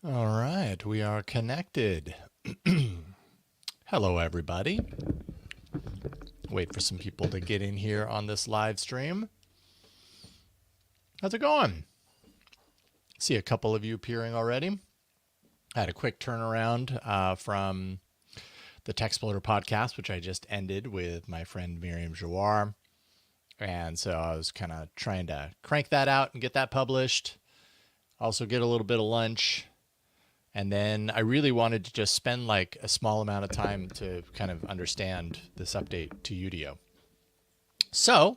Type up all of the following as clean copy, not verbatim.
All right, we are connected. Hello, everybody. Wait for some people to get in here on this live stream. How's it going? See a couple of you appearing already. I had a quick turnaround from the Textploder podcast, which I just ended with my friend Miriam Jouar. And so I was kind of trying to crank that out and get that published. Also get a little bit of lunch. And then I really wanted to just spend like a small amount of time to kind of understand this update to Udio. So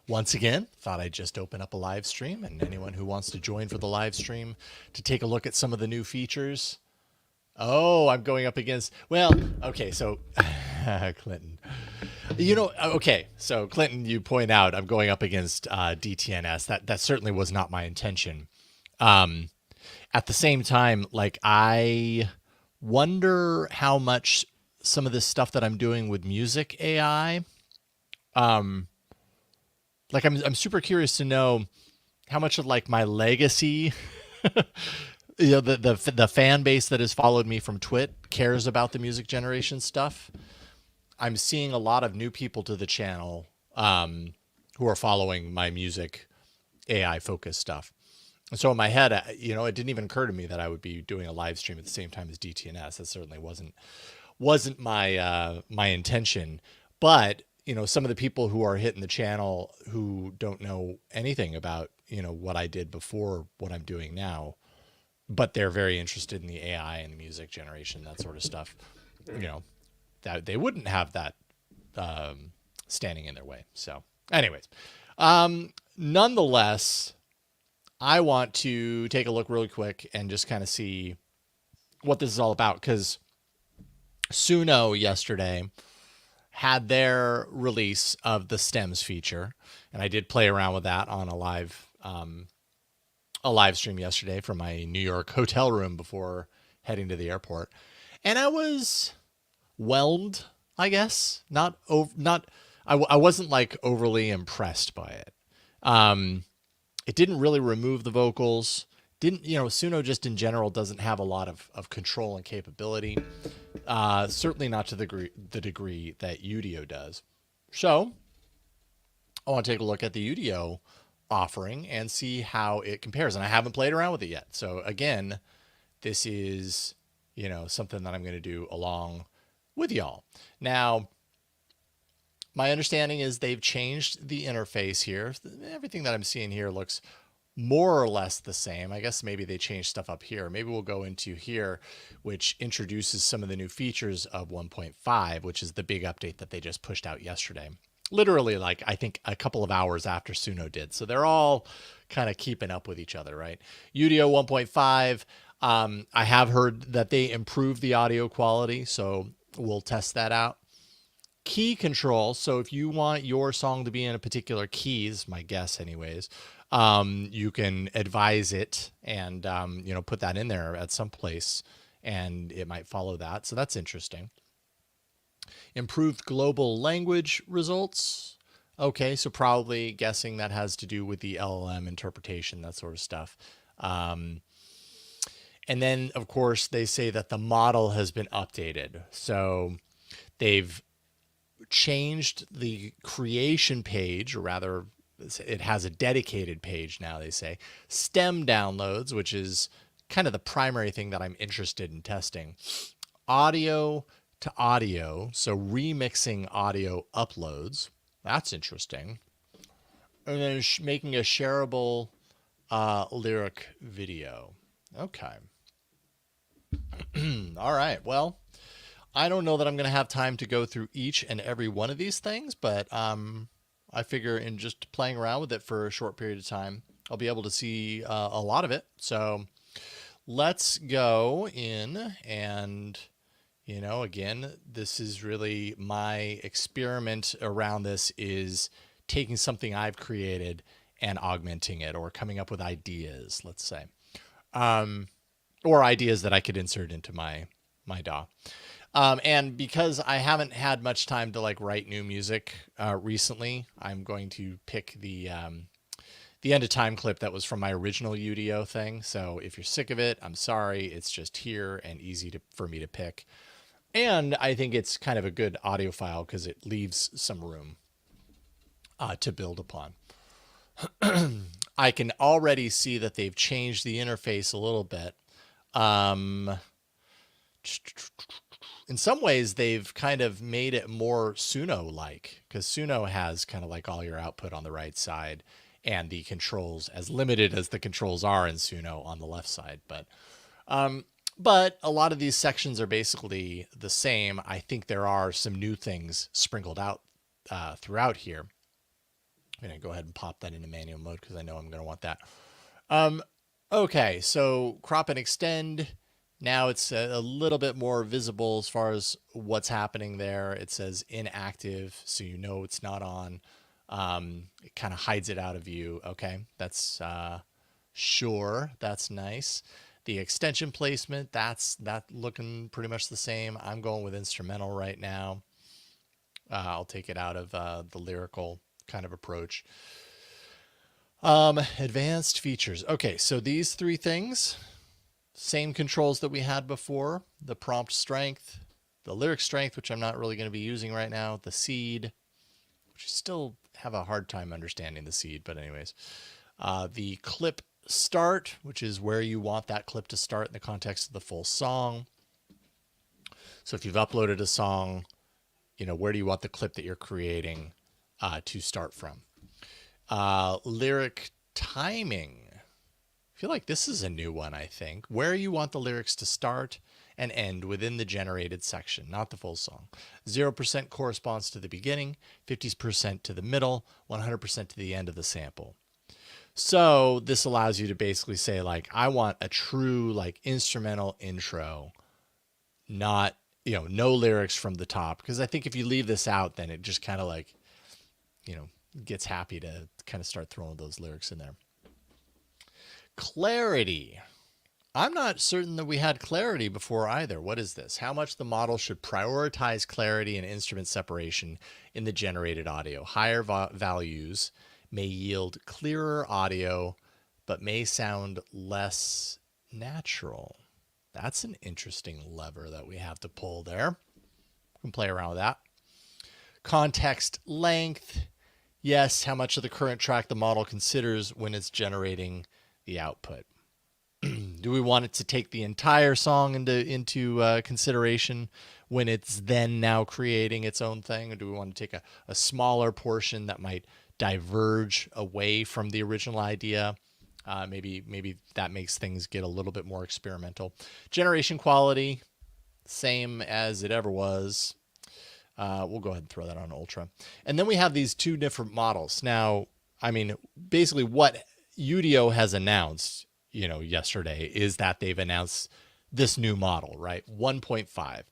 once again, thought I'd just open up a live stream, and anyone who wants to join for the live stream to take a look at some of the new features. Oh, I'm going up against, well, okay, so Clinton. Okay, so Clinton, you point out I'm going up against DTNS. That certainly was not my intention. At the same time, like, I wonder how much some of this stuff that I'm doing with music AI, like I'm super curious to know how much of like my legacy, the fan base that has followed me from Twit cares about the music generation stuff. I'm seeing a lot of new people to the channel who are following my music AI focused stuff. And so in my head, it didn't even occur to me that I would be doing a live stream at the same time as DTNS. That certainly wasn't my intention. But some of the people who are hitting the channel who don't know anything about what I did before what I'm doing now, but they're very interested in the AI and the music generation, that sort of stuff. That they wouldn't have that standing in their way. So, anyways, nonetheless, I want to take a look really quick and just kind of see what this is all about, because Suno yesterday had their release of the stems feature, and I did play around with that on a live stream yesterday from my New York hotel room before heading to the airport, and I was whelmed, I guess. I wasn't like overly impressed by it. It didn't really remove the vocals. Suno just in general doesn't have a lot of control and capability. Certainly not to the degree that Udio does. So I want to take a look at the Udio offering and see how it compares. And I haven't played around with it yet. So again, this is, something that I'm going to do along with y'all. Now, my understanding is they've changed the interface here. Everything that I'm seeing here looks more or less the same. I guess maybe they changed stuff up here. Maybe we'll go into here, which introduces some of the new features of 1.5, which is the big update that they just pushed out yesterday. Literally, like, I think a couple of hours after Suno did. So they're all kind of keeping up with each other, right? Udio 1.5, I have heard that they improved the audio quality, so we'll test that out. Key control. So if you want your song to be in a particular key, is my guess anyways, you can advise it and, put that in there at some place and it might follow that. So that's interesting. Improved global language results. Okay, so probably guessing that has to do with the LLM interpretation, that sort of stuff. And then, of course, they say that the model has been updated. So they've changed the creation page, or rather, it has a dedicated page now, they say. Stem downloads, which is kind of the primary thing that I'm interested in testing. Audio to audio, so remixing audio uploads. That's interesting. And then making a shareable lyric video. Okay. All right. Well, I don't know that I'm going to have time to go through each and every one of these things, but I figure in just playing around with it for a short period of time, I'll be able to see a lot of it. So let's go in and, again, this is really my experiment around this, is taking something I've created and augmenting it, or coming up with ideas, let's say, or ideas that I could insert into my DAW. And because I haven't had much time to like write new music recently, I'm going to pick the the end of time clip that was from my original Udio thing. So if you're sick of it, I'm sorry. It's just here and easy for me to pick. And I think it's kind of a good audio file because it leaves some room to build upon. I can already see that they've changed the interface a little bit. In some ways, they've kind of made it more Suno-like, because Suno has kind of like all your output on the right side and the controls, as limited as the controls are in Suno, on the left side. But a lot of these sections are basically the same. I think there are some new things sprinkled out throughout here. I'm going to go ahead and pop that into manual mode because I know I'm going to want that. Okay, so crop and extend. Now it's a little bit more visible as far as what's happening there. It says inactive, so you know it's not on. It kind of hides it out of view. Okay, that's sure. That's nice. The extension placement, that's looking pretty much the same. I'm going with instrumental right now. I'll take it out of the lyrical kind of approach. Advanced features. Okay, so these three things, same controls that we had before: the prompt strength, the lyric strength, which I'm not really going to be using right now, the seed, which I still have a hard time understanding the seed, but anyways, the clip start, which is where you want that clip to start in the context of the full song. So if you've uploaded a song, you know, where do you want the clip that you're creating to start from? Lyric timing. I feel like this is a new one, I think. Where you want the lyrics to start and end within the generated section, not the full song. 0% corresponds to the beginning, 50% to the middle, 100% to the end of the sample. So this allows you to basically say, like, I want a true, like, instrumental intro, not, you know, no lyrics from the top. Because I think if you leave this out, then it just kind of, like, you know, gets happy to kind of start throwing those lyrics in there. Clarity. I'm not certain that we had clarity before either. What is this? How much the model should prioritize clarity and instrument separation in the generated audio. Higher values may yield clearer audio, but may sound less natural. That's an interesting lever that we have to pull there. We can play around with that. Context length. Yes, how much of the current track the model considers when it's generating the output. Do we want it to take the entire song into consideration when it's then now creating its own thing? Or do we want to take a smaller portion that might diverge away from the original idea? Maybe that makes things get a little bit more experimental. Generation quality, same as it ever was. We'll go ahead and throw that on Ultra. And then we have these two different models. Now, I mean, basically what Udio has announced, you know, yesterday is that they've announced this new model, right? 1.5.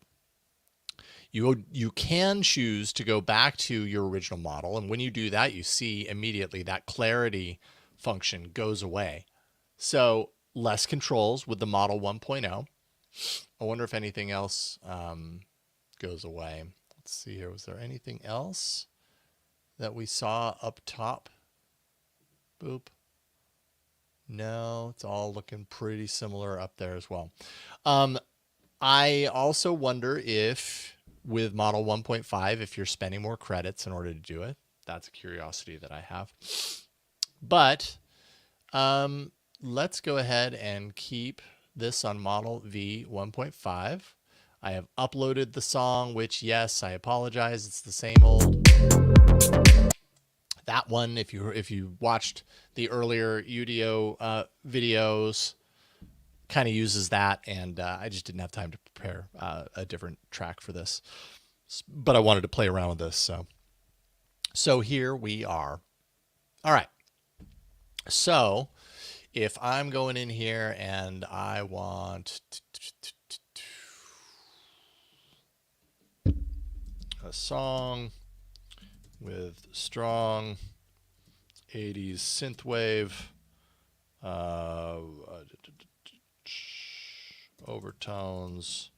You can choose to go back to your original model. And when you do that, you see immediately that clarity function goes away. So less controls with the model 1.0. I wonder if anything else goes away. Let's see here. Was there anything else that we saw up top? Boop. No, it's all looking pretty similar up there as well. I also wonder if with model 1.5, if you're spending more credits in order to do it. That's a curiosity that I have. But let's go ahead and keep this on model V 1.5. I have uploaded the song, which, yes, I apologize. It's the same old. That one, if you watched the earlier Udio videos, kind of uses that, and I just didn't have time to prepare a different track for this. But I wanted to play around with this, so here we are. All right. So if I'm going in here and I want a song with strong 80s synthwave, overtones,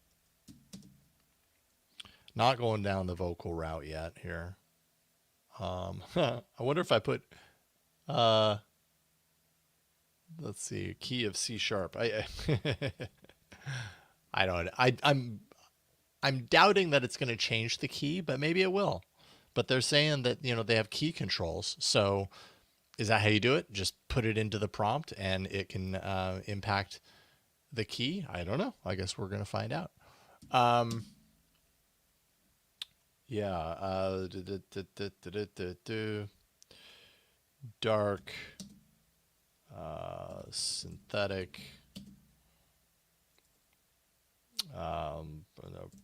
not going down the vocal route yet here. I wonder if I put let's see, key of C sharp. I don't. I'm doubting that it's going to change the key, but maybe it will. But they're saying that they have key controls. So is that how you do it? Just put it into the prompt and it can impact the key? I don't know. I guess we're going to find out. Yeah. Dark, synthetic,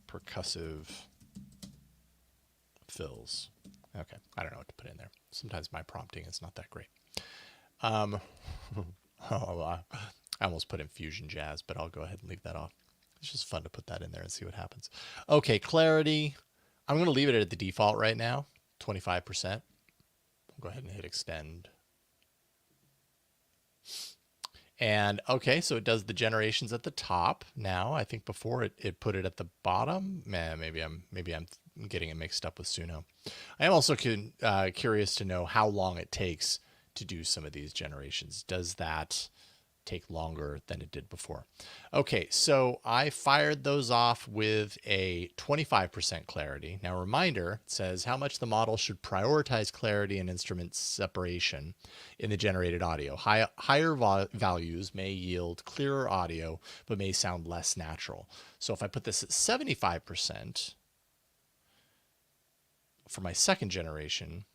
percussive fills. Okay, I don't know what to put in there. Sometimes my prompting is not that great. I almost put in fusion jazz, but I'll go ahead and leave that off. It's just fun to put that in there and see what happens. Okay, clarity. I'm going to leave it at the default right now, 25%. I'll go ahead and hit extend. And okay, so it does the generations at the top now. I think before it put it at the bottom. Maybe I'm getting it mixed up with Suno. I am also curious to know how long it takes to do some of these generations. Does that take longer than it did before? Okay, so I fired those off with a 25% clarity. Now, reminder, it says how much the model should prioritize clarity and instrument separation in the generated audio. Higher values may yield clearer audio, but may sound less natural. So if I put this at 75% for my second generation,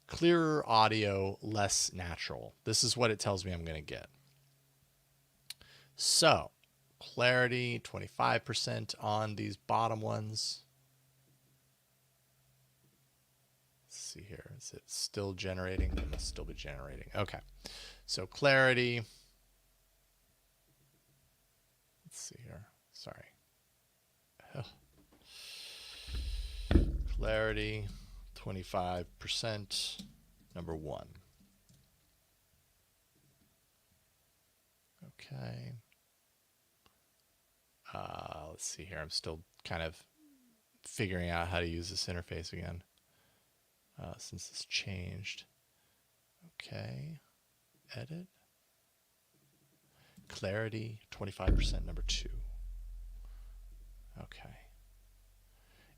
clearer audio, less natural. This is what it tells me I'm going to get. So clarity, 25% on these bottom ones. Let's see here. Is it still generating? It must still be generating. Okay. So clarity. Let's see here. Sorry. Clarity, 25%, number 1. Okay. Let's see here. I'm still kind of figuring out how to use this interface again since it's changed. Okay. Edit. Clarity, 25%, number 2. Okay.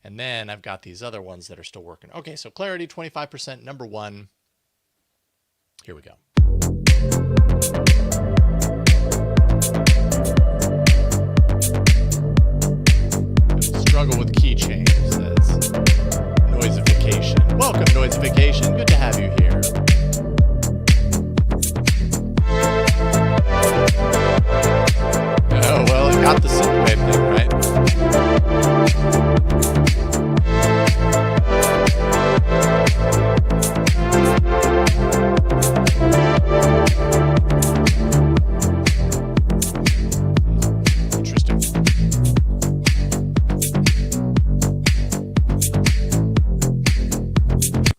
And then I've got these other ones that are still working. Okay, so clarity, 25%, number 1. Here we go. Struggle with key change, says Noisification. Welcome, Noisification. Good to have you here. Oh, well, it got the synthwave thing, right?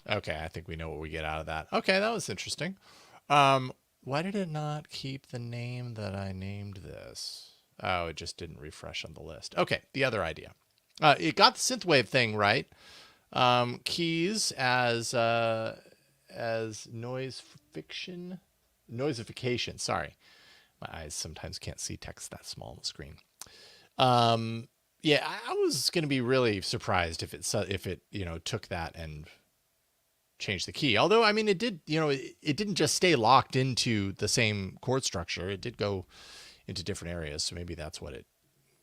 Okay, I think we know what we get out of that. Okay, that was interesting. Why did it not keep the name that I named this? Oh, it just didn't refresh on the list. Okay, the other idea. It got the synthwave thing right. Keys as noisification. Sorry, my eyes sometimes can't see text that small on the screen. Yeah, I was going to be really surprised if it took that and change the key. Although, I mean, it did, it didn't just stay locked into the same chord structure. It did go into different areas. So maybe that's what it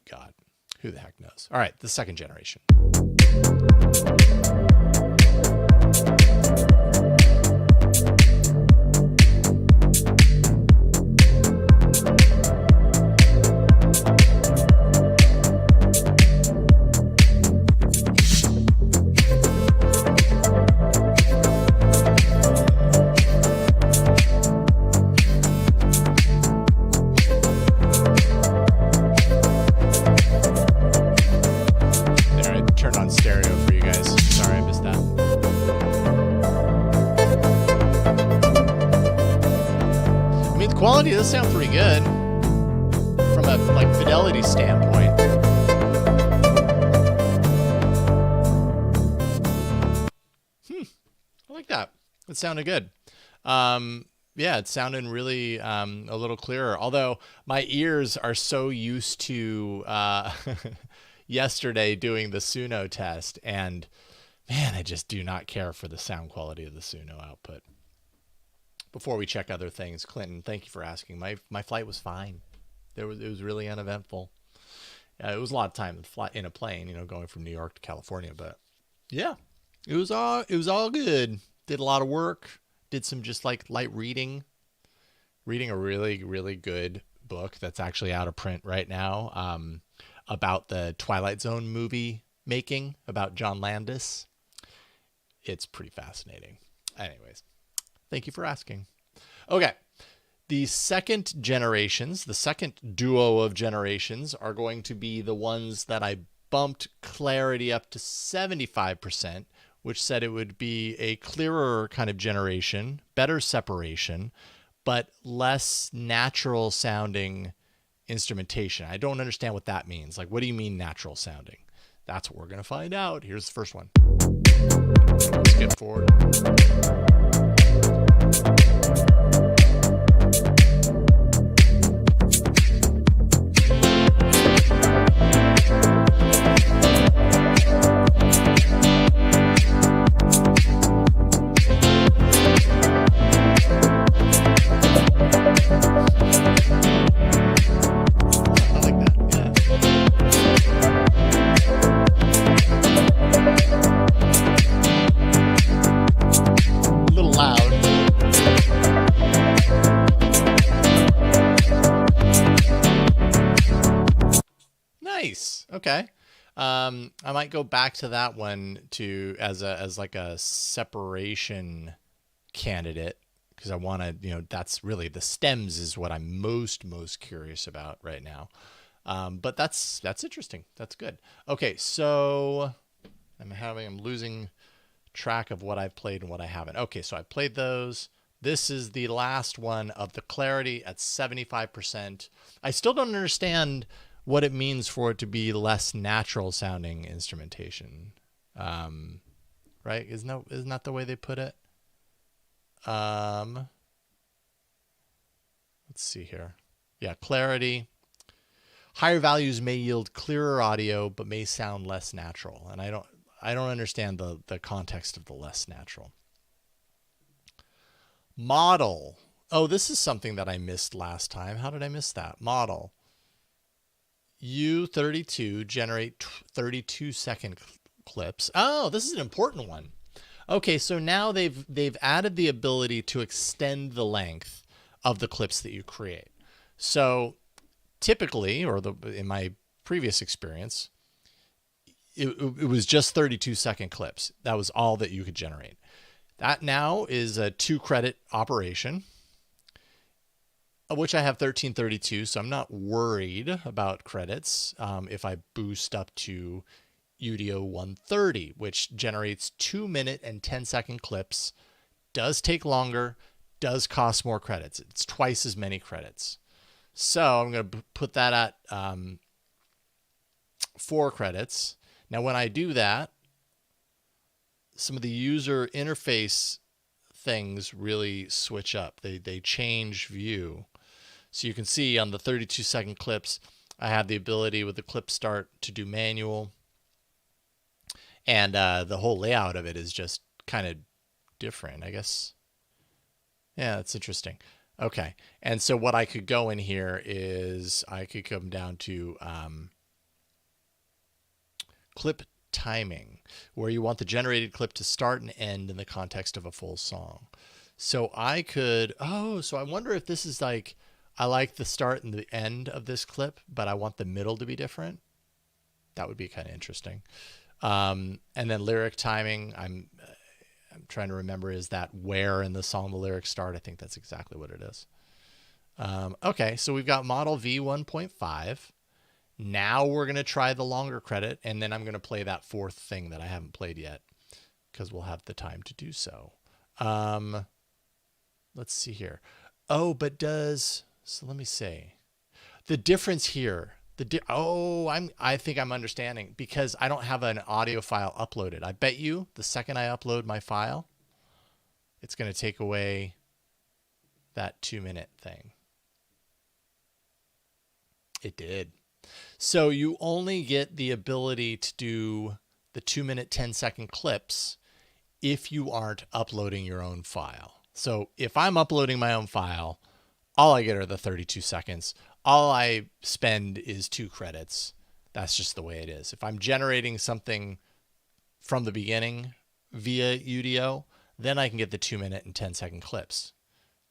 got. Who the heck knows? All right, the second generation. Quality does sound pretty good from a fidelity standpoint. I like that. It sounded good. Yeah, it's sounding really a little clearer. Although my ears are so used to yesterday doing the Suno test, and man, I just do not care for the sound quality of the Suno output. Before we check other things, Clinton, thank you for asking. My flight was fine. It was really uneventful. It was a lot of time in a plane, going from New York to California, but yeah, it was all good. Did a lot of work. Did some just like light reading a really, really good book that's actually out of print right now, about the Twilight Zone movie making about John Landis. It's pretty fascinating. Anyways, thank you for asking. Okay. The second duo of generations are going to be the ones that I bumped clarity up to 75%, which said it would be a clearer kind of generation, better separation, but less natural sounding instrumentation. I don't understand what that means. Like, what do you mean natural sounding? That's what we're going to find out. Here's the first one. Skip forward. Okay. I might go back to that one as like a separation candidate, because I want to, that's really the stems is what I'm most curious about right now. But that's interesting. That's good. Okay. So I'm losing track of what I've played and what I haven't. Okay. So I played those. This is the last one of the clarity at 75%. I still don't understand what it means for it to be less natural sounding instrumentation. Right? Isn't that the way they put it? Let's see here. Yeah, clarity. Higher values may yield clearer audio, but may sound less natural. And I don't understand the context of the less natural. Model. Oh, this is something that I missed last time. How did I miss that? Model. U32 generate 32-second clips. Oh, this is an important one. Okay, so now they've added the ability to extend the length of the clips that you create. So typically, in my previous experience, it was just 32-second clips. That was all that you could generate. That now is a 2-credit operation, of which I have 1332, so I'm not worried about credits if I boost up to Udio 130, which generates 2-minute and 10-second clips, does take longer, does cost more credits. It's twice as many credits. So I'm going to put that at 4 credits. Now, when I do that, some of the user interface things really switch up. They change view. So you can see on the 32-second clips, I have the ability with the clip start to do manual. And the whole layout of it is just kind of different, I guess. Yeah, that's interesting. Okay. And so what I could go in here is I could come down to clip timing, where you want the generated clip to start and end in the context of a full song. So I could, so I wonder if this is like, I like the start and the end of this clip, but I want the middle to be different. That would be kind of interesting. And then lyric timing, I'm trying to remember, is that where in the song the lyrics start? I think that's exactly what it is. Okay, so we've got model V1.5. Now we're going to try the longer credit, and then I'm going to play that fourth thing that I haven't played yet, because we'll have the time to do so. Let's see here. Oh, but so let me say. The difference here, I think I'm understanding, because I don't have an audio file uploaded. I bet you the second I upload my file, it's going to take away that 2-minute thing. It did. So you only get the ability to do the 2-minute, 10-second clips if you aren't uploading your own file. So if I'm uploading my own file, all I get are the 32 seconds. All I spend is 2 credits. That's just the way it is. If I'm generating something from the beginning via Udio, then I can get the 2-minute and 10-second clips.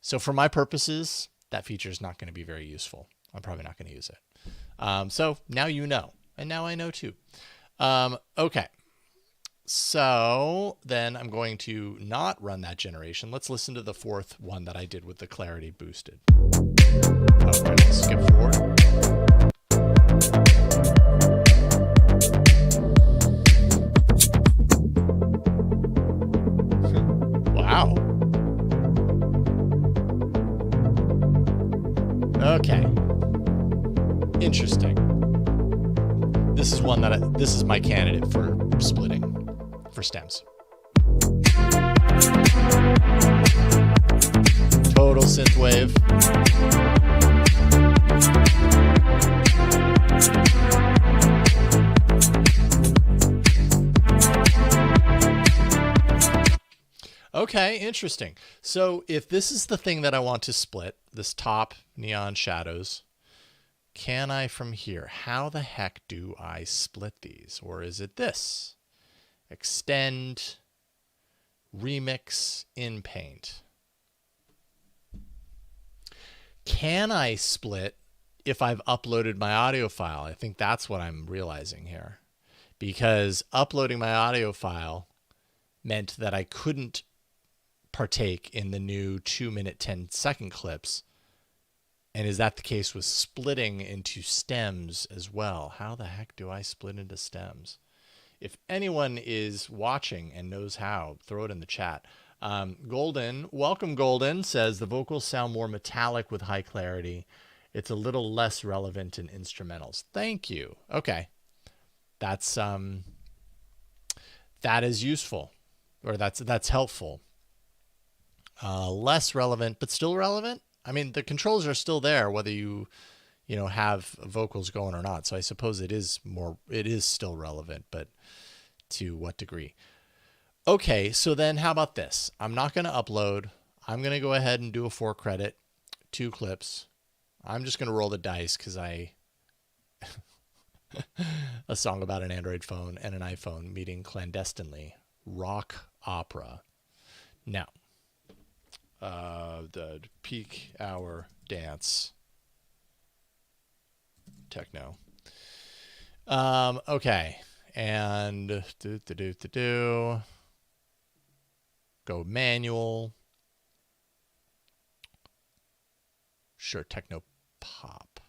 So for my purposes, that feature is not going to be very useful. I'm probably not going to use it. So now you know, and now I know too. Okay. So then I'm going to not run that generation. Let's listen to the 4th one that I did with the clarity boosted. Okay, let's skip forward. Wow. Okay. Interesting. This is one that this is my candidate for splitting for stems. Total synthwave. Okay, interesting. So if this is the thing that I want to split, this top neon shadows, can I from here? How the heck do I split these? Or is it this? Extend, remix in Paint. Can I split if I've uploaded my audio file? I think that's what I'm realizing here. Because uploading my audio file meant that I couldn't partake in the new 2-minute, 10-second clips. And is that the case with splitting into stems as well? How the heck do I split into stems? If anyone is watching and knows how, throw it in the chat. Golden, welcome Golden, says the vocals sound more metallic with high clarity. It's a little less relevant in instrumentals. Thank you. Okay. That's that is useful, or that's helpful. Less relevant, but still relevant. I mean, the controls are still there, whether you have vocals going or not. So I suppose it is still relevant, but to what degree? Okay, so then how about this? I'm not going to upload. I'm going to go ahead and do a 4-credit, 2 clips. I'm just going to roll the dice because a song about an Android phone and an iPhone meeting clandestinely. Rock opera. Now, the peak hour dance. Techno. Okay. And go manual. Sure, techno pop.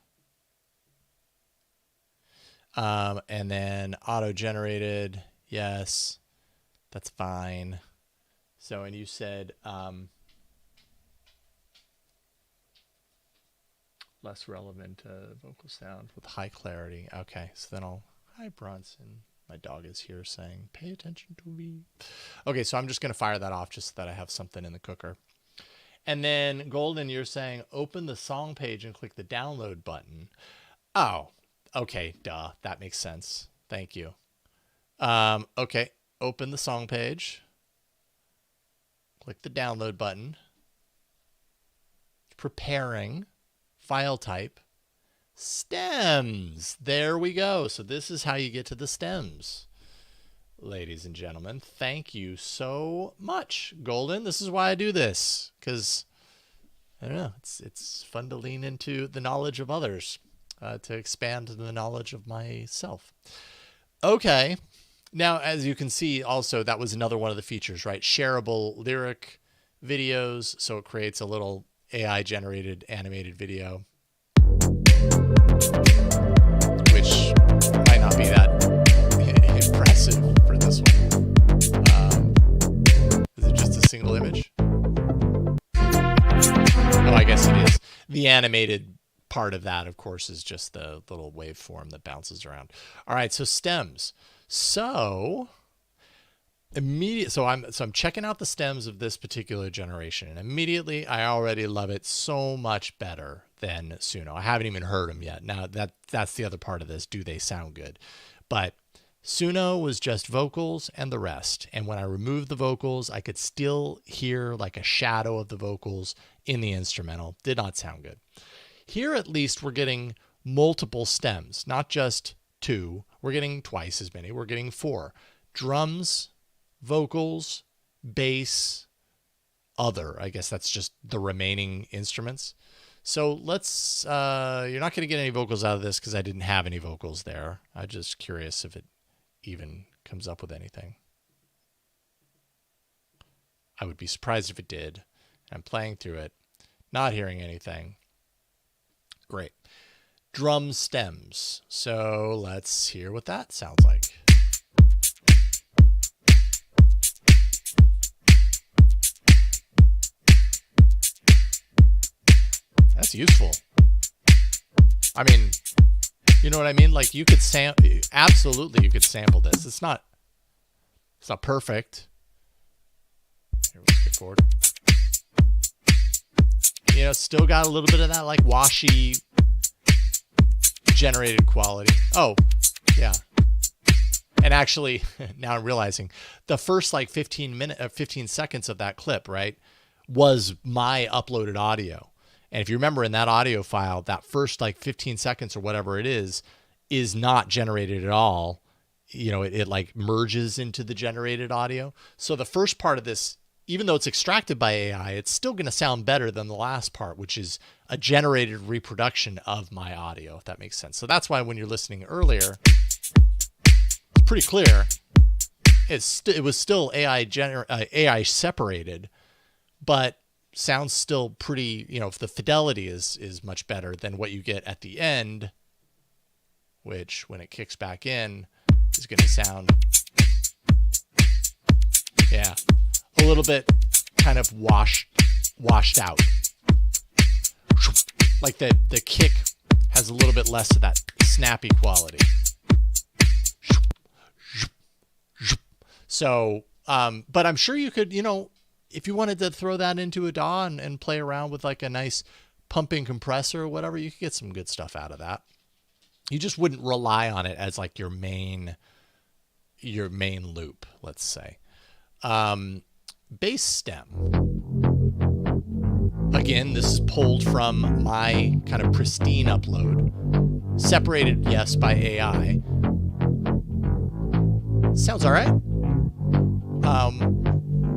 And then auto-generated. Yes, that's fine. So, and you said less relevant vocal sound with high clarity. Okay, so then hi Bronson. My dog is here saying, pay attention to me. Okay, so I'm just going to fire that off just so that I have something in the cooker. And then Golden, you're saying open the song page and click the download button. Oh, okay, duh. That makes sense. Thank you. Okay, open the song page. Click the download button. Preparing. File type. Stems. There we go. So this is how you get to the stems. Ladies and gentlemen, thank you so much, Golden. This is why I do this, because I don't know, it's fun to lean into the knowledge of others, to expand the knowledge of myself. Okay. Now, as you can see, also, that was another one of the features, right? Shareable lyric videos. So it creates a little AI-generated animated video, which might not be that impressive for this one. Is it just a single image? Oh, I guess it is. The animated part of that, of course, is just the little waveform that bounces around. All right, so stems. So So I'm checking out the stems of this particular generation, and immediately I already love it so much better than Suno. I haven't even heard them yet. Now that's the other part of this. Do they sound good? But Suno was just vocals and the rest. And when I removed the vocals, I could still hear like a shadow of the vocals in the instrumental. Did not sound good. Here, at least, we're getting multiple stems, not just two. We're getting twice as many. We're getting 4. Drums, vocals, bass, other. I guess that's just the remaining instruments. So let's, you're not going to get any vocals out of this because I didn't have any vocals there. I'm just curious if it even comes up with anything. I would be surprised if it did. I'm playing through it, not hearing anything. Great. Drum stems. So let's hear what that sounds like. That's useful. I mean, you know what I mean? Like you could absolutely you could sample this. It's not perfect. Here, we'll skip forward. You know, still got a little bit of that like washy generated quality. Oh, yeah. And actually, now I'm realizing the first like 15 seconds of that clip, right, was my uploaded audio. And if you remember in that audio file, that first like 15 seconds or whatever it is not generated at all. You know, it like merges into the generated audio. So the first part of this, even though it's extracted by AI, it's still going to sound better than the last part, which is a generated reproduction of my audio, if that makes sense. So that's why when you're listening earlier, it's pretty clear. It was still AI separated, but sounds still pretty, you know, the fidelity is much better than what you get at the end, which when it kicks back in is going to sound, yeah, a little bit kind of washed out. Like the kick has a little bit less of that snappy quality. So, but I'm sure you could, you know, if you wanted to throw that into a DAW and play around with like a nice pumping compressor or whatever, you could get some good stuff out of that. You just wouldn't rely on it as like your main loop, let's say. Bass stem. Again, this is pulled from my kind of pristine upload. Separated, yes, by AI. Sounds all right.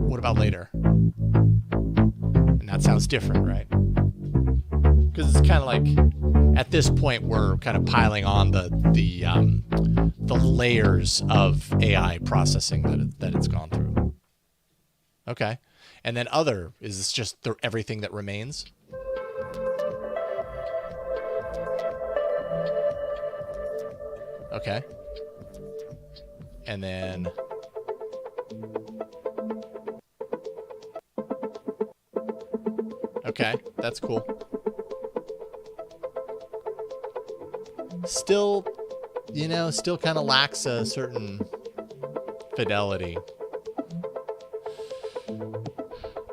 What about later? And that sounds different, right? Because it's kind of like at this point we're kind of piling on the layers of AI processing that it's gone through. Okay, and then other, is this just everything that remains? Okay, and then. Okay, that's cool. Still, you know, still kind of lacks a certain fidelity.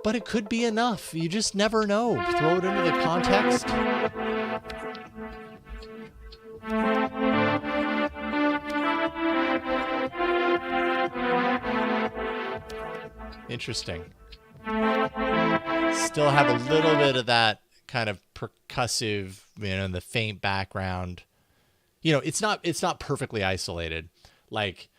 But it could be enough. You just never know. Throw it into the context. Interesting. Still have a little bit of that kind of percussive, you know, in the faint background. You know, it's not perfectly isolated. Like,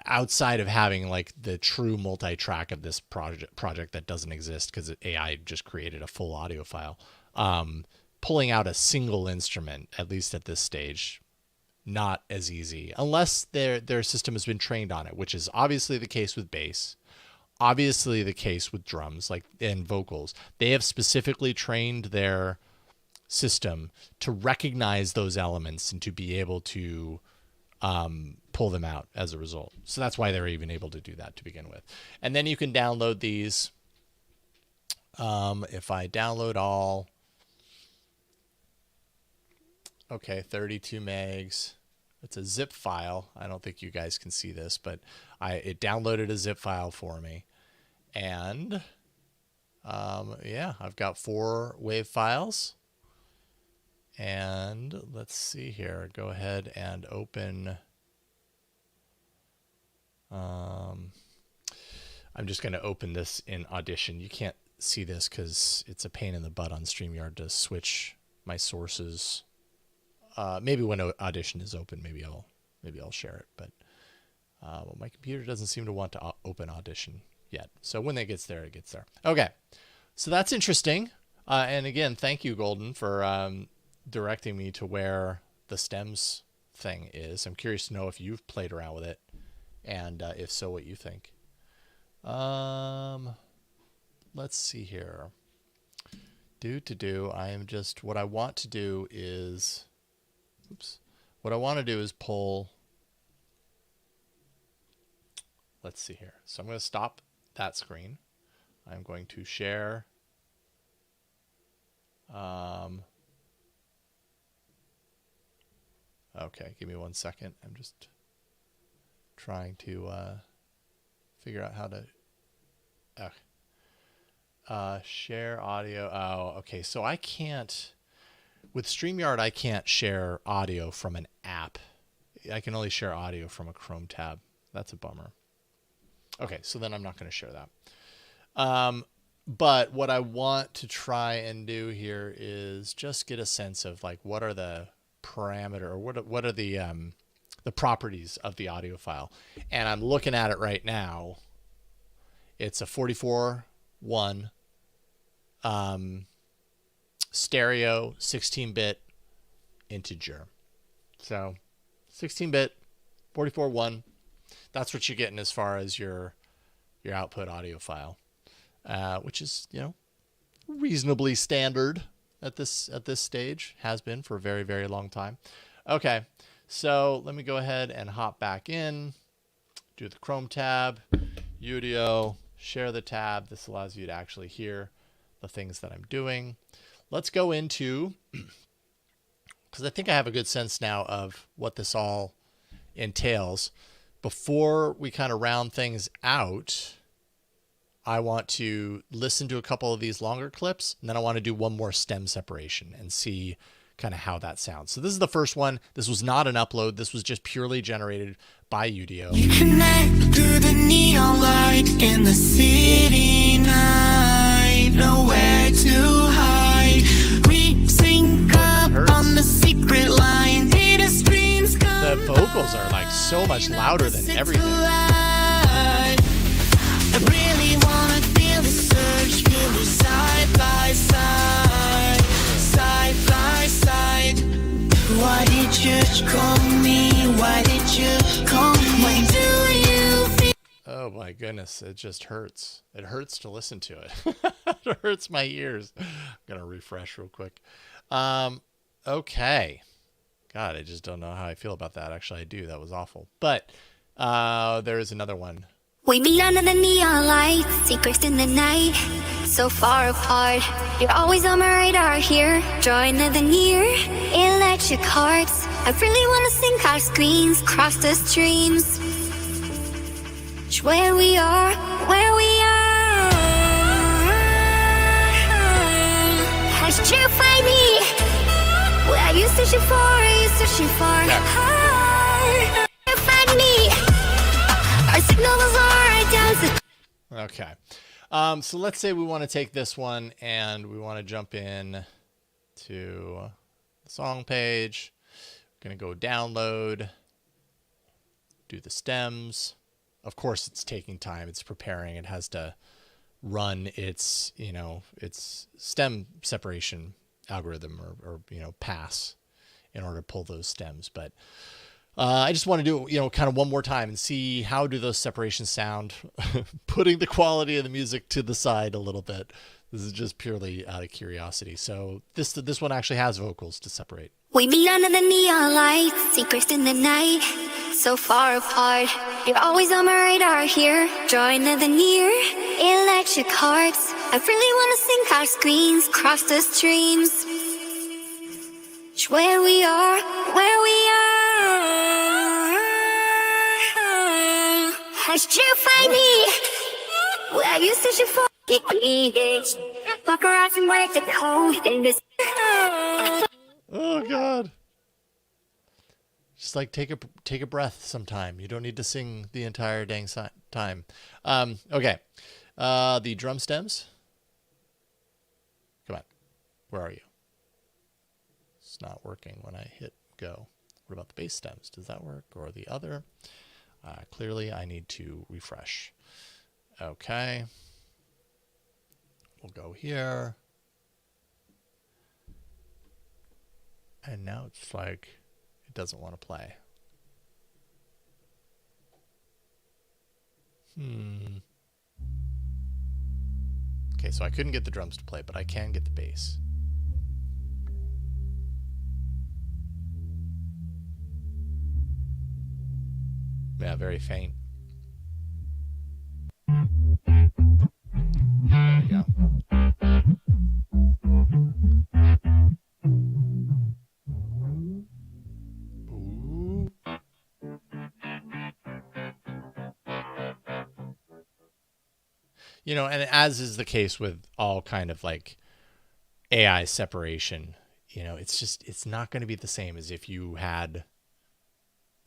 outside of having like the true multi-track of this project that doesn't exist because AI just created a full audio file. Pulling out a single instrument, at least at this stage, not as easy unless their system has been trained on it, which is obviously the case with bass. Obviously the case with drums, like, and vocals. They have specifically trained their system to recognize those elements and to be able to pull them out as a result. So that's why they're even able to do that to begin with. And then you can download these. If I download all, okay, 32 megs. It's a zip file. I don't think you guys can see this, but it downloaded a zip file for me. And yeah, I've got 4 wave files. And let's see here. Go ahead and open. I'm just going to open this in Audition. You can't see this because it's a pain in the butt on StreamYard to switch my sources. Maybe when Audition is open, maybe I'll share it. But well, my computer doesn't seem to want to open Audition yet. So when it gets there, it gets there. Okay, so that's interesting. And again, thank you, Golden, for directing me to where the stems thing is. I'm curious to know if you've played around with it, and if so, what you think. Let's see here. What I want to do is, pull. Let's see here. So I'm going to stop that screen. I'm going to share. Okay, give me 1 second. I'm just trying to figure out how to share audio. Oh, okay. So I can't, with StreamYard, I can't share audio from an app. I can only share audio from a Chrome tab. That's a bummer. Okay, so then I'm not going to share that. But what I want to try and do here is just get a sense of like what are the parameter, or what are the properties of the audio file. And I'm looking at it right now. It's a 44.1 stereo 16-bit integer. So 16-bit 44.1. That's what you're getting as far as your output audio file, which is, you know, reasonably standard at this stage. Has been for a very, very long time. Okay, so let me go ahead and hop back in, do the Chrome tab, Udio, share the tab. This allows you to actually hear the things that I'm doing. Let's go into, because I think I have a good sense now of what this all entails. Before we kind of round things out, I want to listen to a couple of these longer clips, and then I want to do one more stem separation and see kind of how that sounds. So this is the first one. This was not an upload. This was just purely generated by Udio. Connect to the neon light in the city night. Nowhere to hide. We sync up on the secret line. Data streams come. The vocals are like so much louder than everything. I really wanna feel the surge, feel the side by side, side by side. Why did you call me? Why did you call me? Why do you feel? Oh my goodness, it just hurts. It hurts to listen to it. It hurts my ears. I'm gonna refresh real quick. Okay. God, I just don't know how I feel about that. Actually, I do. That was awful. But there is another one. We meet under the neon lights, secrets in the night, so far apart. You're always on my radar here, drawing to the near, electric hearts. I really wanna sync our screens, cross the streams. Where we are, where we are. How did you find me? What are you searching for? Are you searching for? Yeah. You find me. Our signals are down. Okay. So let's say we want to take this one and we want to jump in to the song page. We're going to go download, do the stems. Of course, it's taking time. It's preparing. It has to run its, you know, its stem separation algorithm or you know, pass in order to pull those stems. But I just want to do it, you know, kind of one more time and see how do those separations sound, putting the quality of the music to the side a little bit. This is just purely out of curiosity. So this one actually has vocals to separate. We meet under the neon lights, secrets in the night, so far apart. You're always on my radar here, drawing to the near, electric hearts. I really wanna sync our screens, cross the streams. Where we are, where we are. Did you find me? Where you searching for? Walk around and work the code in this. Oh God. Just like take a breath sometime. You don't need to sing the entire dang time. Okay. The drum stems. Come on. Where are you? It's not working when I hit go. What about the bass stems? Does that work? Or the other? Clearly, I need to refresh. Okay. We'll go here. And now it's like it doesn't want to play. Okay, so I couldn't get the drums to play, but I can get the bass. Yeah, very faint. There we go. Ooh. You know, and as is the case with all kind of like AI separation, you know, it's not going to be the same as if you had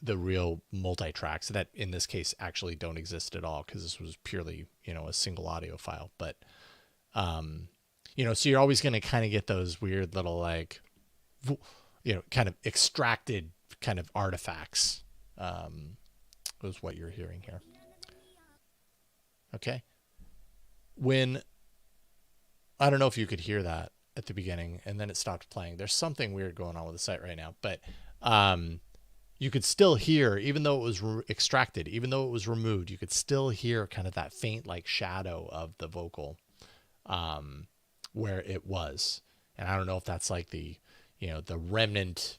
the real multi-tracks that in this case actually don't exist at all, because this was purely, you know, a single audio file. But you know, so you're always going to kind of get those weird little like, you know, kind of extracted kind of artifacts. Was what you're hearing here. Okay. When I don't know if you could hear that at the beginning and then it stopped playing. There's something weird going on with the site right now, but you could still hear, even though it was extracted, even though it was removed, you could still hear kind of that faint like shadow of the vocal where it was. And I don't know if that's like the, you know, the remnant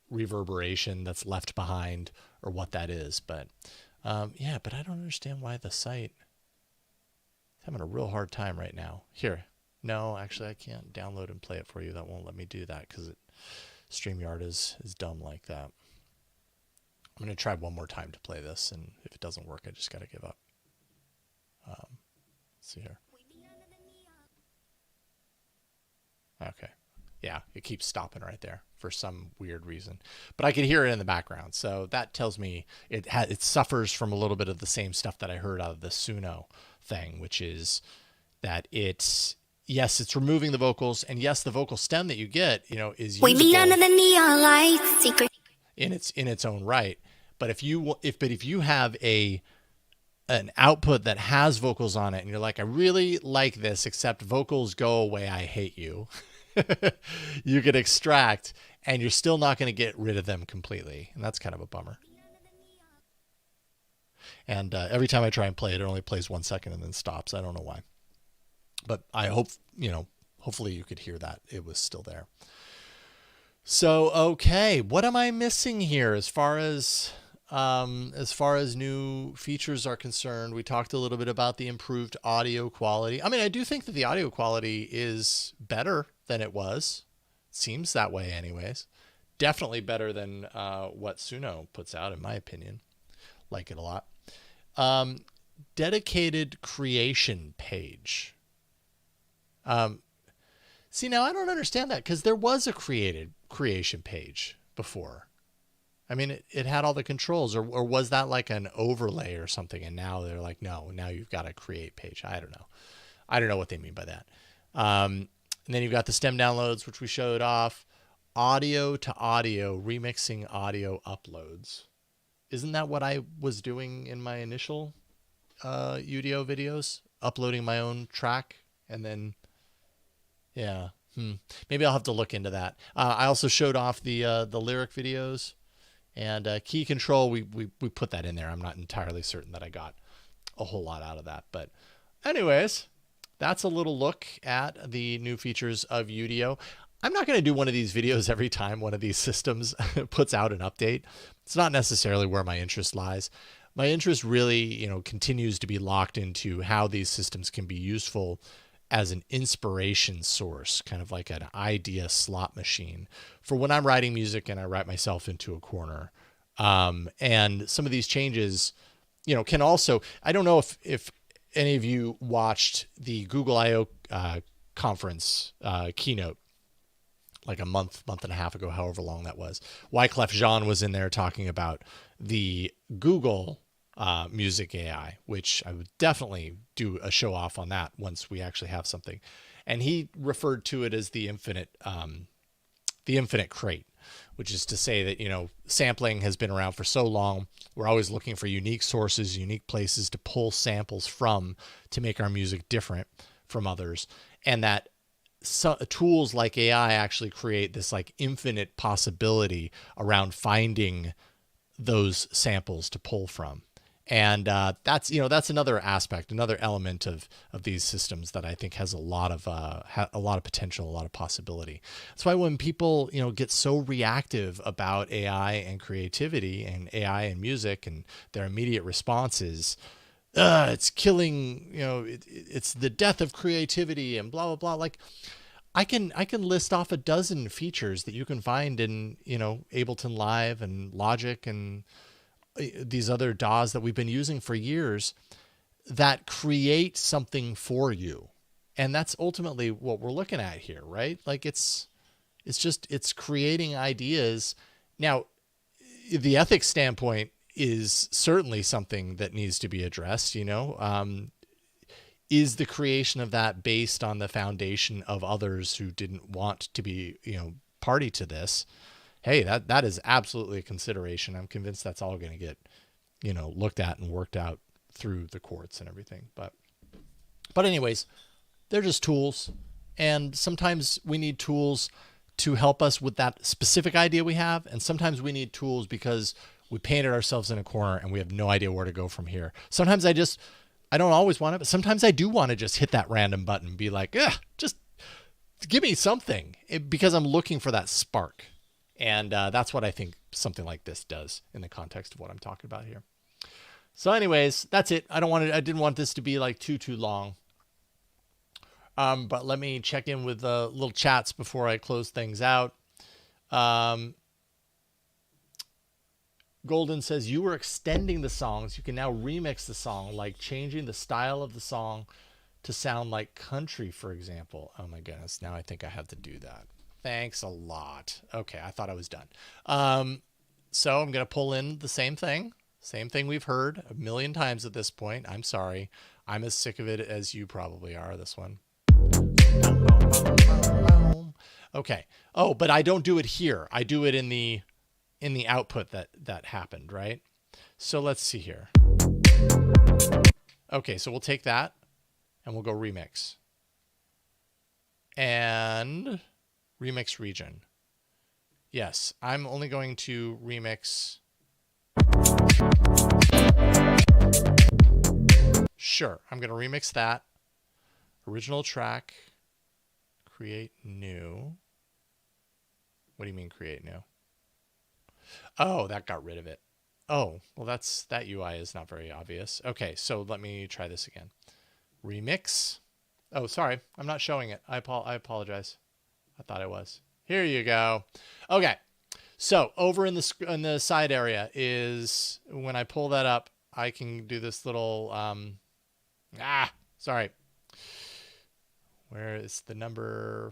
reverberation that's left behind or what that is. But yeah, but I don't understand why the site is having a real hard time right now. Here. No, actually I can't download and play it for you. That won't let me do that because StreamYard is dumb like that. I'm going to try one more time to play this, and if it doesn't work, I just got to give up. Let's see here. Okay. Yeah, it keeps stopping right there for some weird reason. But I can hear it in the background, so that tells me it suffers from a little bit of the same stuff that I heard out of the Suno thing, which is that it's removing the vocals, and yes, the vocal stem that you get, you know, is usable. We meet under the neon lights, secret. In its own right. But if you have an output that has vocals on it and you're like, I really like this, except vocals go away, I hate you, you could extract and you're still not going to get rid of them completely. And that's kind of a bummer. And every time I try and play it, it only plays 1 second and then stops. I don't know why. But I hope, you know, hopefully you could hear that it was still there. So, okay, what am I missing here as far as new features are concerned? We talked a little bit about the improved audio quality. I mean, I do think that the audio quality is better than it was. Seems that way anyways. Definitely better than what Suno puts out, in my opinion. Like it a lot. Dedicated creation page. See, now I don't understand that, because there was a creation page before. I mean, it had all the controls, or was that like an overlay or something? And now they're like, no, now you've got a create page. I don't know. I don't know what they mean by that. And then you've got the stem downloads, which we showed off. Audio to audio, remixing audio uploads. Isn't that what I was doing in my initial Udio videos? Uploading my own track and then... Yeah. Maybe I'll have to look into that. I also showed off the lyric videos and key control. We put that in there. I'm not entirely certain that I got a whole lot out of that. But anyways, that's a little look at the new features of Udio. I'm not going to do one of these videos every time one of these systems puts out an update. It's not necessarily where my interest lies. My interest really, you know, continues to be locked into how these systems can be useful as an inspiration source, kind of like an idea slot machine for when I'm writing music and I write myself into a corner. And some of these changes can also, I don't know if any of you watched the Google I/O conference keynote like a month and a half ago, however long that was. Wyclef Jean was in there talking about the Google music AI, which I would definitely do a show off on that once we actually have something. And he referred to it as the infinite crate, which is to say that, sampling has been around for so long. We're always looking for unique sources, unique places to pull samples from to make our music different from others. And that tools like AI actually create this like infinite possibility around finding those samples to pull from. And that's another aspect, another element of these systems that I think has a lot of potential, a lot of possibility. That's why when people get so reactive about AI and creativity and AI and music and their immediate responses, it's killing, it's the death of creativity and blah blah blah. Like, I can list off a dozen features that you can find in Ableton Live and Logic and these other DAWs that we've been using for years that create something for you. And that's ultimately what we're looking at here, right? Like it's creating ideas. Now, the ethics standpoint is certainly something that needs to be addressed. Is the creation of that based on the foundation of others who didn't want to be party to this? Hey, that is absolutely a consideration. I'm convinced that's all going to get looked at and worked out through the courts and everything. But anyways, they're just tools, and sometimes we need tools to help us with that specific idea we have, and sometimes we need tools because we painted ourselves in a corner and we have no idea where to go from here. Sometimes I don't always want it, but sometimes I do want to just hit that random button and be like, just give me something, because I'm looking for that spark. And that's what I think something like this does in the context of what I'm talking about here. So anyways, that's it. I didn't want this to be like too long. But let me check in with little chats before I close things out. Golden says, you were extending the songs. You can now remix the song, like changing the style of the song to sound like country, for example. Oh my goodness. Now I think I have to do that. Thanks a lot. Okay, I thought I was done. So I'm going to pull in the same thing we've heard a million times at this point. I'm sorry. I'm as sick of it as you probably are, this one. Okay. Oh, but I don't do it here. I do it in the output that happened, right? So let's see here. Okay, so we'll take that and we'll go remix. And remix region. Yes, I'm only going to remix. Sure, I'm going to remix that. Original track. Create new. What do you mean create new? Oh, that got rid of it. Oh, well, that UI is not very obvious. Okay, so let me try this again. Remix. Oh, sorry, I'm not showing it. I apologize. I thought I was. Here you go. Okay, so over in the side area is when I pull that up, I can do this little sorry. Where is the number?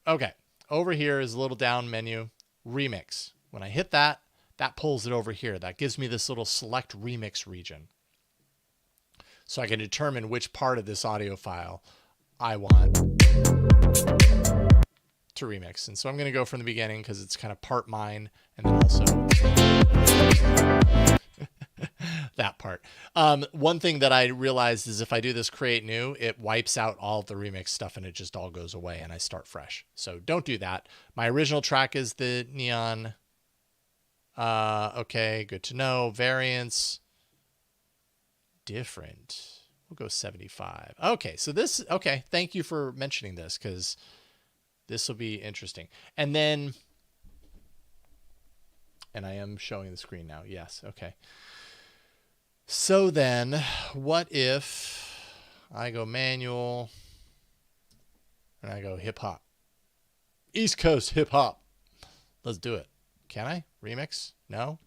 Okay, over here is a little down menu, remix. When I hit that, that pulls it over here. That gives me this little select remix region. So I can determine which part of this audio file I want to remix. And so I'm going to go from the beginning because it's kind of part mine and then also that part. One thing that I realized is if I do this create new, it wipes out all the remix stuff and it just all goes away and I start fresh. So don't do that. My original track is the neon. Okay, good to know. Variance. Different. We'll go 75. Okay, so this, okay, thank you for mentioning this because this will be interesting. And then, and I am showing the screen now. Yes, okay. So then, what if I go manual and I go hip hop? East Coast hip hop. Let's do it. Can I remix? No?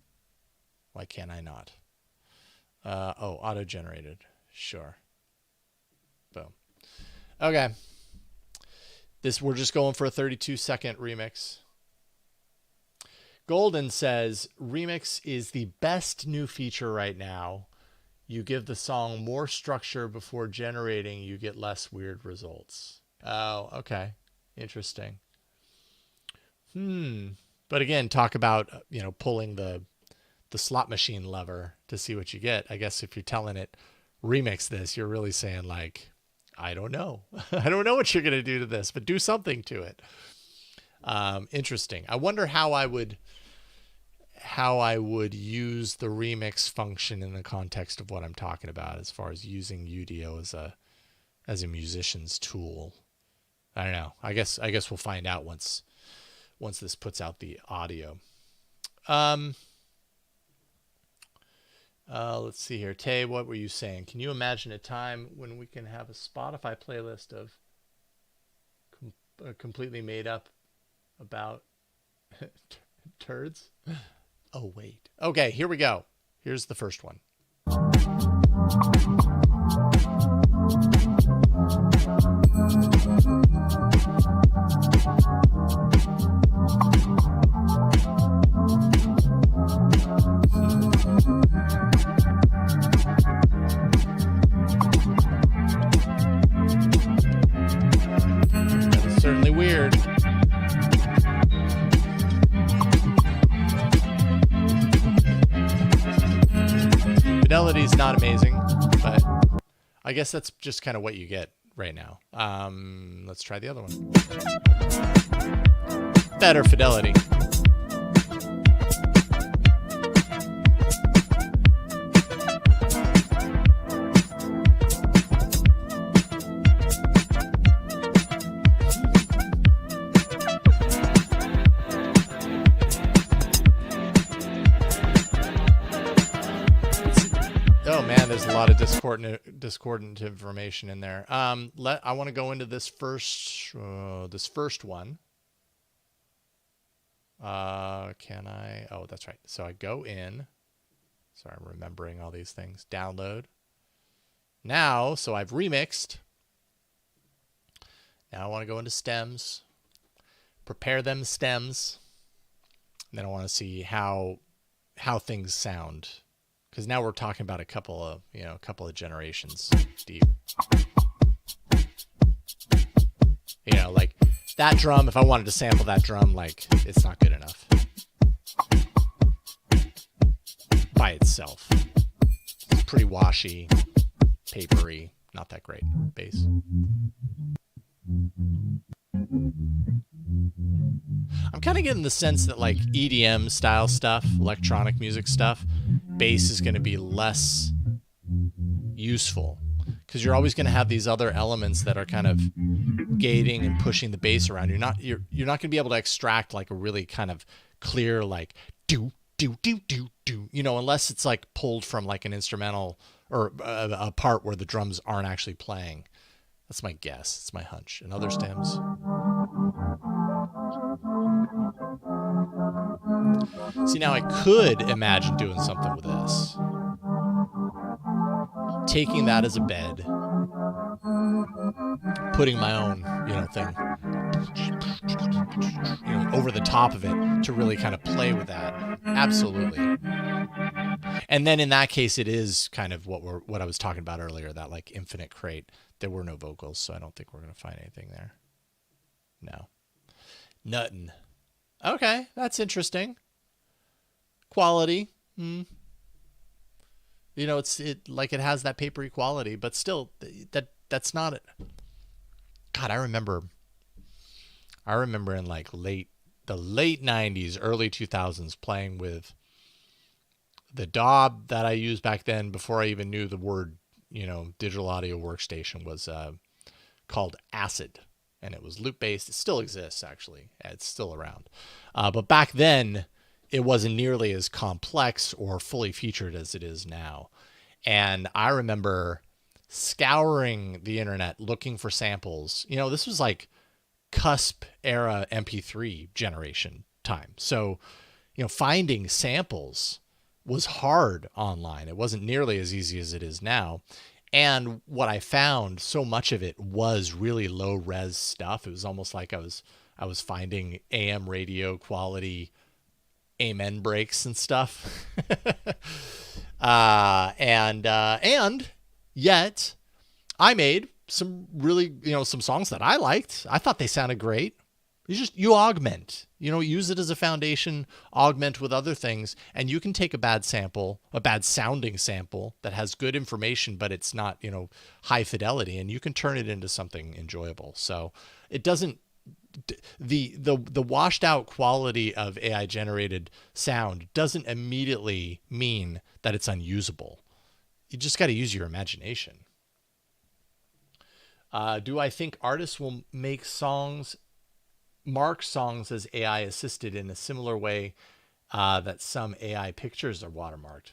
Why can't I not? Oh, auto-generated. Sure. Boom. Okay. We're just going for a 32-second remix. Golden says, Remix is the best new feature right now. You give the song more structure before generating, you get less weird results. Oh, okay. Interesting. But again, talk about, pulling the slot machine lever to see what you get. I guess if you're telling it, remix this, you're really saying like, I don't know. I don't know what you're going to do to this, but do something to it. Interesting. I wonder how I would use the remix function in the context of what I'm talking about, as far as using Udio as a musician's tool. I don't know. I guess we'll find out once this puts out the audio. Let's see here. Tay, what were you saying? Can you imagine a time when we can have a Spotify playlist of completely made up about turds? Oh, wait. Okay, here we go. Here's the first one. That's certainly weird. Fidelity is not amazing, but I guess that's just kind of what you get right now. Let's try the other one. Better fidelity. Oh man, there's a lot of discordant information in there. I want to go into this first one. Can I? Oh, that's right. So I go in. Sorry, I'm remembering all these things. Download. Now, so I've remixed. Now I want to go into stems. Prepare them stems. And then I want to see how things sound. Because now we're talking about a couple of generations deep. Like that drum, if I wanted to sample that drum, like it's not good enough by itself. It's pretty washy, papery, not that great bass. I'm kind of getting the sense that like EDM style stuff, electronic music stuff, bass is going to be less useful because you're always going to have these other elements that are kind of gating and pushing the bass around. You're not going to be able to extract like a really kind of clear like do do do do do, unless it's like pulled from like an instrumental or a part where the drums aren't actually playing. That's my guess. It's my hunch. And other stems. See, now I could imagine doing something with this. Taking that as a bed. Putting my own, thing. Over the top of it to really kind of play with that. Absolutely. And then in that case, it is kind of what I was talking about earlier, that like infinite crate. There were no vocals, so I don't think we're going to find anything there. No. Nothing. Okay, that's interesting. Quality. It has that papery quality, but still that's not it. God, I remember in like the late 90s, early 2000s playing with the DAW that I used back then before I even knew the word, digital audio workstation was called Acid, and it was loop based. It still exists, actually. It's still around. But back then, it wasn't nearly as complex or fully featured as it is now. And I remember scouring the internet looking for samples. This was like cusp era MP3 generation time. So, finding samples was hard online. It wasn't nearly as easy as it is now. And what I found, so much of it was really low res stuff. It was almost like I was finding AM radio quality amen breaks and stuff. And yet I made some really, some songs that I liked. I thought they sounded great. You augment, use it as a foundation, augment with other things, and you can take a bad sounding sample that has good information, but it's not, high fidelity, and you can turn it into something enjoyable. So it doesn't, the washed out quality of AI generated sound doesn't immediately mean that it's unusable. You just got to use your imagination. Do I think artists will mark songs as AI assisted in a similar way that some AI pictures are watermarked?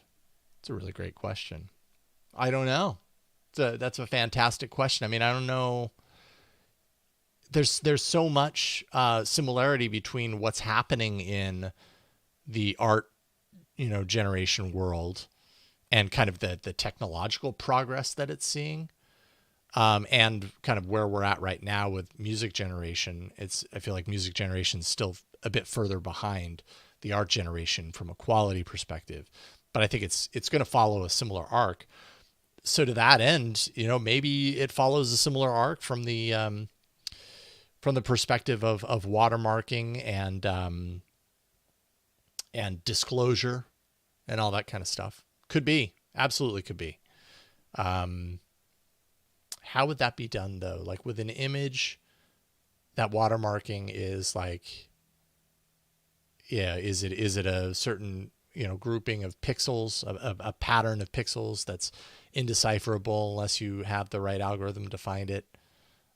It's a really great question. I don't know. That's a fantastic question. I mean, I don't know. There's so much similarity between what's happening in the art, generation world and kind of the technological progress that it's seeing. And kind of where we're at right now with music generation. I feel like music generation is still a bit further behind the art generation from a quality perspective, but I think it's going to follow a similar arc. So to that end, maybe it follows a similar arc from the perspective of watermarking and disclosure and all that kind of stuff. Could be, absolutely could be. How would that be done though? Like with an image, that watermarking is like, is it a certain, grouping of pixels, a pattern of pixels that's indecipherable unless you have the right algorithm to find it?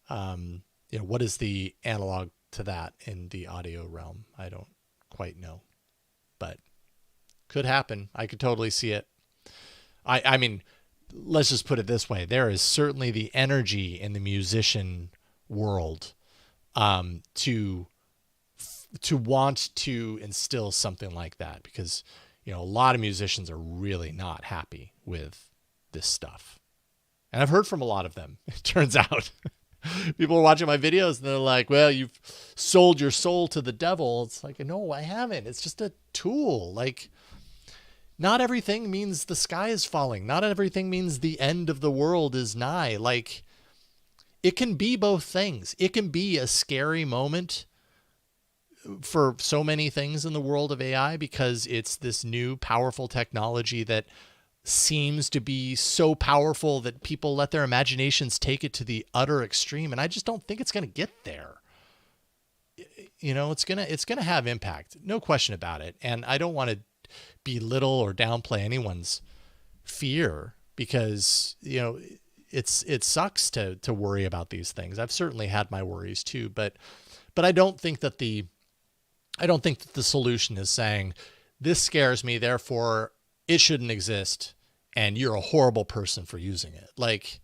What is the analog to that in the audio realm? I don't quite know, but could happen. I could totally see it. I mean, let's just put it this way. There is certainly the energy in the musician world to want to instill something like that, because, a lot of musicians are really not happy with this stuff. And I've heard from a lot of them, it turns out. People are watching my videos and they're like, well, you've sold your soul to the devil. It's like, no, I haven't. It's just a tool. Like, not everything means the sky is falling. Not everything means the end of the world is nigh. Like, it can be both things. It can be a scary moment for so many things in the world of AI because it's this new powerful technology that seems to be so powerful that people let their imaginations take it to the utter extreme. And I just don't think it's going to get there. It's going to have impact. No question about it. And I don't want to belittle or downplay anyone's fear because, it sucks to worry about these things. I've certainly had my worries too, but I don't think that the solution is saying this scares me, therefore it shouldn't exist and you're a horrible person for using it. Like,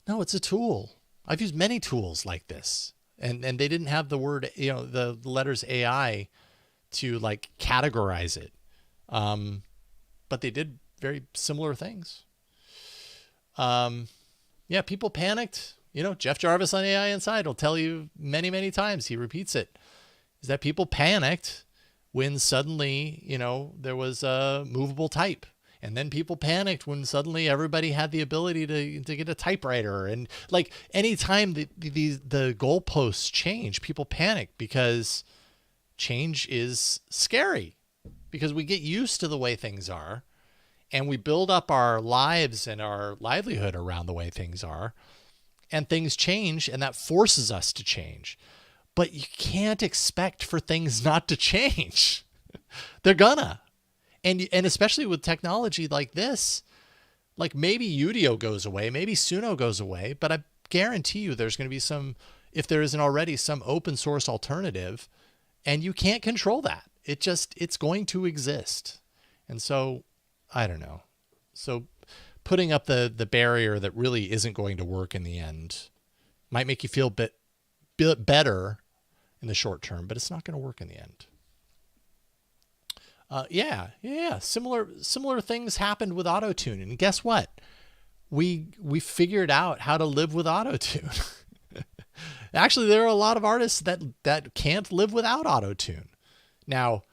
no, it's a tool. I've used many tools like this and they didn't have the word, the letters AI to like categorize it. But they did very similar things. People panicked. Jeff Jarvis on AI Inside will tell you many, many times, he repeats it, is that people panicked when suddenly, there was a movable type. And then people panicked when suddenly everybody had the ability to get a typewriter. And like anytime the goalposts change, people panic because change is scary. Because we get used to the way things are and we build up our lives and our livelihood around the way things are, and things change and that forces us to change. But you can't expect for things not to change. They're gonna. And especially with technology like this, like maybe Udio goes away, maybe Suno goes away, but I guarantee you there's going to be if there isn't already, some open source alternative, and you can't control that. It's going to exist. And so, I don't know. So putting up the barrier that really isn't going to work in the end might make you feel a bit better in the short term, but it's not going to work in the end. Yeah. Similar things happened with autotune, and guess what? We figured out how to live with autotune. Actually, there are a lot of artists that can't live without autotune. Now,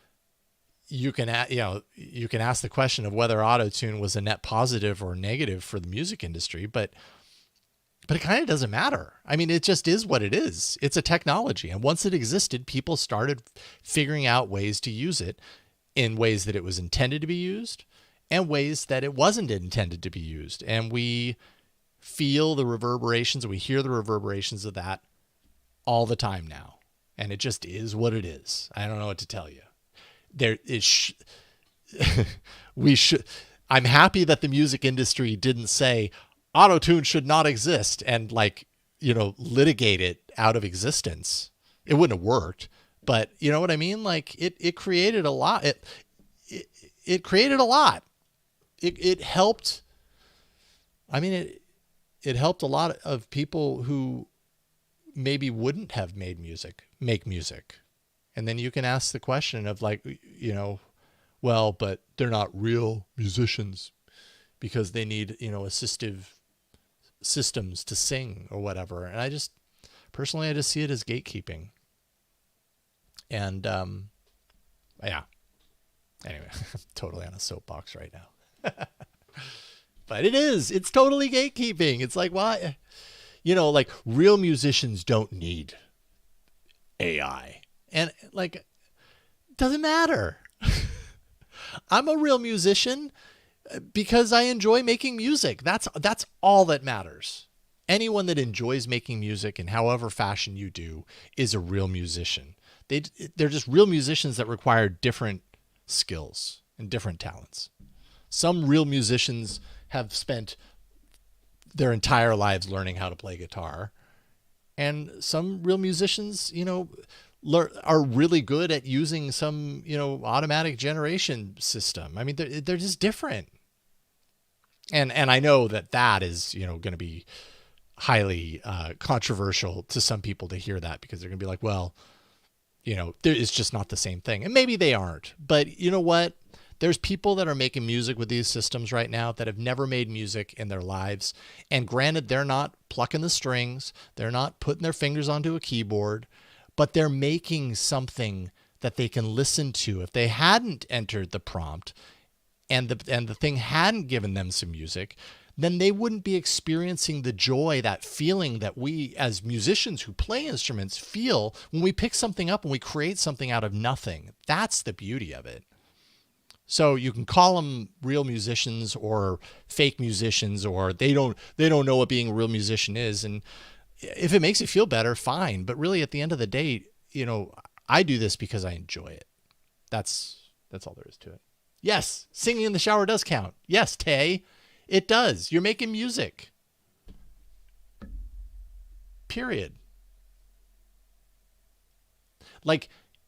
you can ask the question of whether autotune was a net positive or negative for the music industry, but it kind of doesn't matter. I mean, it just is what it is. It's a technology, and once it existed, people started figuring out ways to use it in ways that it was intended to be used and ways that it wasn't intended to be used. And we feel the reverberations, we hear the reverberations of that all the time now. And it just is what it is. I don't know what to tell you. I'm happy that the music industry didn't say autotune should not exist and litigate it out of existence. It wouldn't have worked. But you know what I mean? Like it created a lot. It created a lot. It helped. I mean, it helped a lot of people who maybe wouldn't have make music. And then you can ask the question of well, but they're not real musicians because they need, assistive systems to sing or whatever. And I just see it as gatekeeping. And, yeah, anyway, I'm totally on a soapbox right now, but it's totally gatekeeping. It's like, why, real musicians don't need AI, and it doesn't matter. I'm a real musician because I enjoy making music. That's all that matters. Anyone that enjoys making music in however fashion you do is a real musician. They're just real musicians that require different skills and different talents. Some real musicians have spent their entire lives learning how to play guitar. And some real musicians, are really good at using some, automatic generation system. I mean, they're just different. And I know that is, going to be highly controversial to some people to hear that, because they're going to be like, well, it's just not the same thing. And maybe they aren't. But you know what? There's people that are making music with these systems right now that have never made music in their lives. And granted, they're not plucking the strings. They're not putting their fingers onto a keyboard. But they're making something that they can listen to. If they hadn't entered the prompt and the thing hadn't given them some music, then they wouldn't be experiencing the joy, that feeling that we as musicians who play instruments feel when we pick something up and we create something out of nothing. That's the beauty of it. So you can call them real musicians or fake musicians, or they don't know what being a real musician is. And if it makes you feel better, fine. But really, at the end of the day, I do this because I enjoy it. That's all there is to it. Yes, singing in the shower does count. Yes, Tay. It does. You're making music. Period.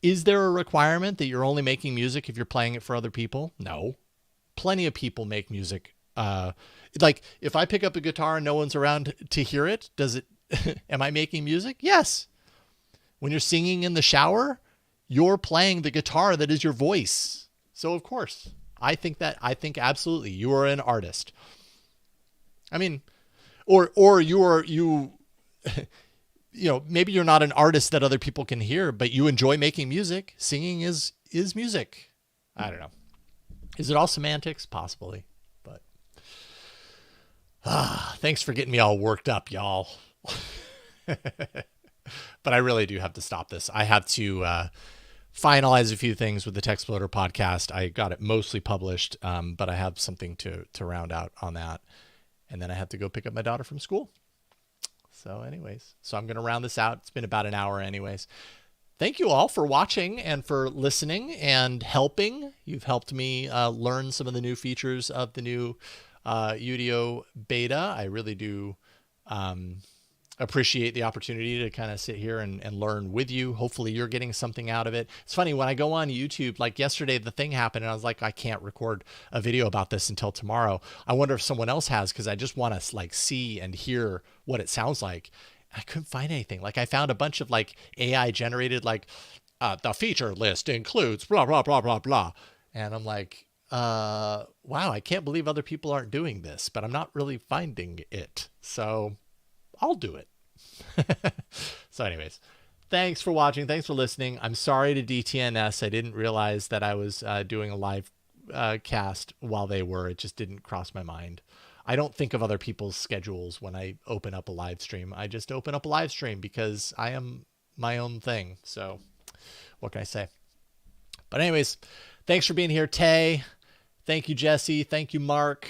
Is there a requirement that you're only making music if you're playing it for other people? No. Plenty of people make music. If I pick up a guitar and no one's around to hear it, am I making music? Yes. When you're singing in the shower, you're playing the guitar that is your voice. So of course, I think absolutely you are an artist. I mean, or maybe you're not an artist that other people can hear, but you enjoy making music. Singing is music. I don't know. Is it all semantics? Possibly, but thanks for getting me all worked up, y'all. But I really do have to stop this. I have to finalize a few things with the Textploder podcast. I got it mostly published, but I have something to round out on that. And then I have to go pick up my daughter from school. So anyways, I'm going to round this out. It's been about an hour anyways. Thank you all for watching and for listening and helping. You've helped me learn some of the new features of the new Udio beta. I really do appreciate the opportunity to kind of sit here and learn with you. Hopefully you're getting something out of it. It's funny, when I go on YouTube, like yesterday, the thing happened and I was like, I can't record a video about this until tomorrow. I wonder if someone else has, because I just want to see and hear what it sounds like. I couldn't find anything. I found a bunch of AI generated, the feature list includes blah, blah, blah, blah, blah. And I'm like, wow, I can't believe other people aren't doing this, but I'm not really finding it. So I'll do it. So anyways, thanks for watching. Thanks for listening. I'm sorry to DTNS. I didn't realize that I was doing a live cast while they were. It just didn't cross my mind. I don't think of other people's schedules when I open up a live stream. I just open up a live stream because I am my own thing. So what can I say? But anyways, thanks for being here, Tay. Thank you, Jesse. Thank you, Mark.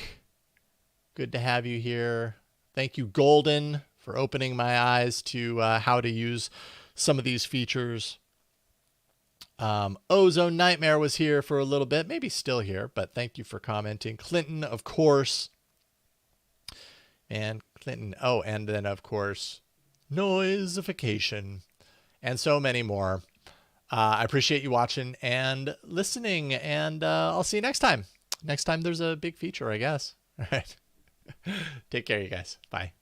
Good to have you here. Thank you, Golden, for opening my eyes to how to use some of these features. Ozone Nightmare was here for a little bit, maybe still here, but thank you for commenting. Clinton, of course. And Clinton, oh, and then, of course, Noisification, and so many more. I appreciate you watching and listening, and I'll see you next time. Next time there's a big feature, I guess. All right. Take care, you guys. Bye.